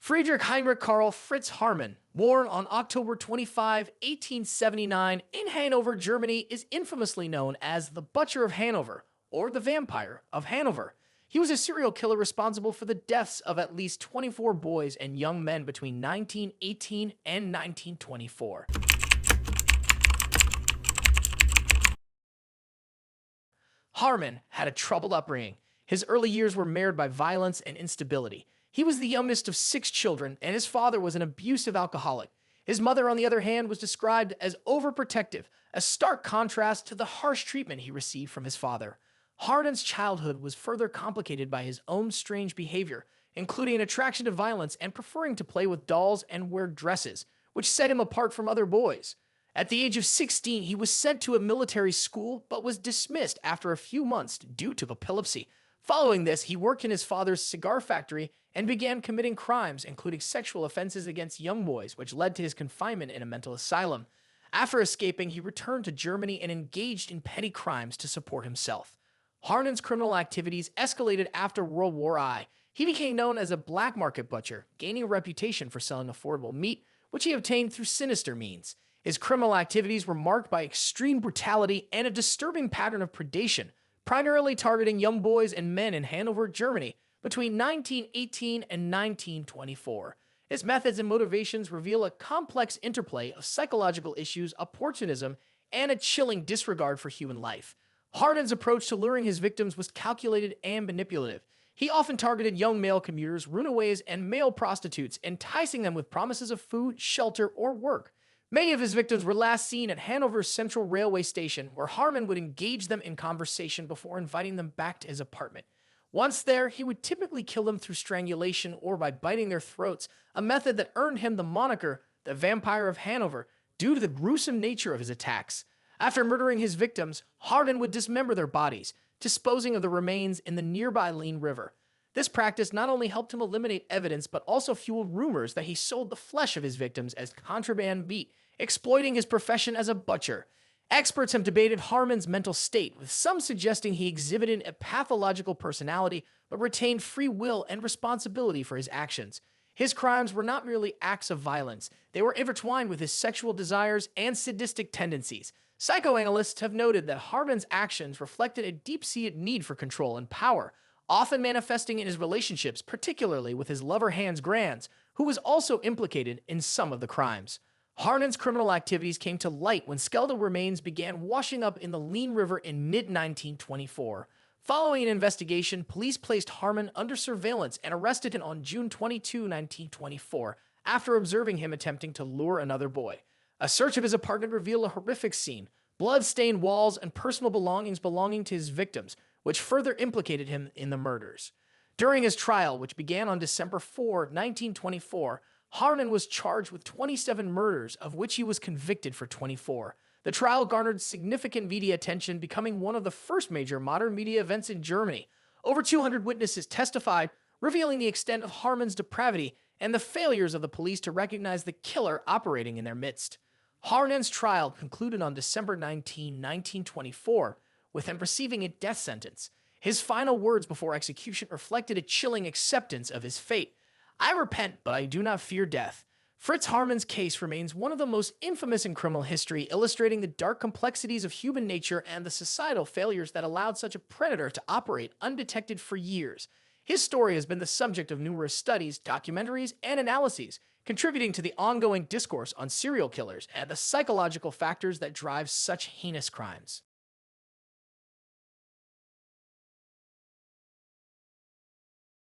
Friedrich Heinrich Karl Fritz Haarmann, born on October 25, 1879 in Hanover, Germany, is infamously known as the Butcher of Hanover or the Vampire of Hanover. He was a serial killer responsible for the deaths of at least 24 boys and young men between 1918 and 1924. Haarmann had a troubled upbringing. His early years were marred by violence and instability. He was the youngest of 6 children, and his father was an abusive alcoholic. His mother, on the other hand, was described as overprotective, a stark contrast to the harsh treatment he received from his father. Haarmann's childhood was further complicated by his own strange behavior, including an attraction to violence and preferring to play with dolls and wear dresses, which set him apart from other boys. At the age of 16, he was sent to a military school, but was dismissed after a few months due to epilepsy. Following this, he worked in his father's cigar factory and began committing crimes, including sexual offenses against young boys, which led to his confinement in a mental asylum. After escaping, he returned to Germany and engaged in petty crimes to support himself. Haarmann's criminal activities escalated after World War I. He became known as a black market butcher, gaining a reputation for selling affordable meat, which he obtained through sinister means. His criminal activities were marked by extreme brutality and a disturbing pattern of predation, primarily targeting young boys and men in Hanover, Germany, between 1918 and 1924. His methods and motivations reveal a complex interplay of psychological issues, opportunism, and a chilling disregard for human life. Haarmann's approach to luring his victims was calculated and manipulative. He often targeted young male commuters, runaways, and male prostitutes, enticing them with promises of food, shelter, or work. Many of his victims were last seen at Hanover's Central Railway Station, where Haarmann would engage them in conversation before inviting them back to his apartment. Once there, he would typically kill them through strangulation or by biting their throats, a method that earned him the moniker the Vampire of Hanover due to the gruesome nature of his attacks. After murdering his victims, Haarmann would dismember their bodies, disposing of the remains in the nearby Leine River. This practice not only helped him eliminate evidence, but also fueled rumors that he sold the flesh of his victims as contraband meat, exploiting his profession as a butcher. Experts have debated Haarmann's mental state, with some suggesting he exhibited a pathological personality but retained free will and responsibility for his actions. His crimes were not merely acts of violence, they were intertwined with his sexual desires and sadistic tendencies. Psychoanalysts have noted that Haarmann's actions reflected a deep-seated need for control and power, often manifesting in his relationships, particularly with his lover Hans Granz, who was also implicated in some of the crimes. Haarmann's criminal activities came to light when skeletal remains began washing up in the Leine River in mid-1924. Following an investigation, police placed Haarmann under surveillance and arrested him on June 22, 1924, after observing him attempting to lure another boy. A search of his apartment revealed a horrific scene, blood-stained walls and personal belongings belonging to his victims, which further implicated him in the murders. During his trial, which began on December 4, 1924, Haarmann was charged with 27 murders, of which he was convicted for 24. The trial garnered significant media attention, becoming one of the first major modern media events in Germany. Over 200 witnesses testified, revealing the extent of Haarmann's depravity and the failures of the police to recognize the killer operating in their midst. Haarmann's trial concluded on December 19, 1924, with him receiving a death sentence. His final words before execution reflected a chilling acceptance of his fate. "I repent, but I do not fear death." Fritz Haarmann's case remains one of the most infamous in criminal history, illustrating the dark complexities of human nature and the societal failures that allowed such a predator to operate undetected for years. His story has been the subject of numerous studies, documentaries, and analyses, contributing to the ongoing discourse on serial killers and the psychological factors that drive such heinous crimes.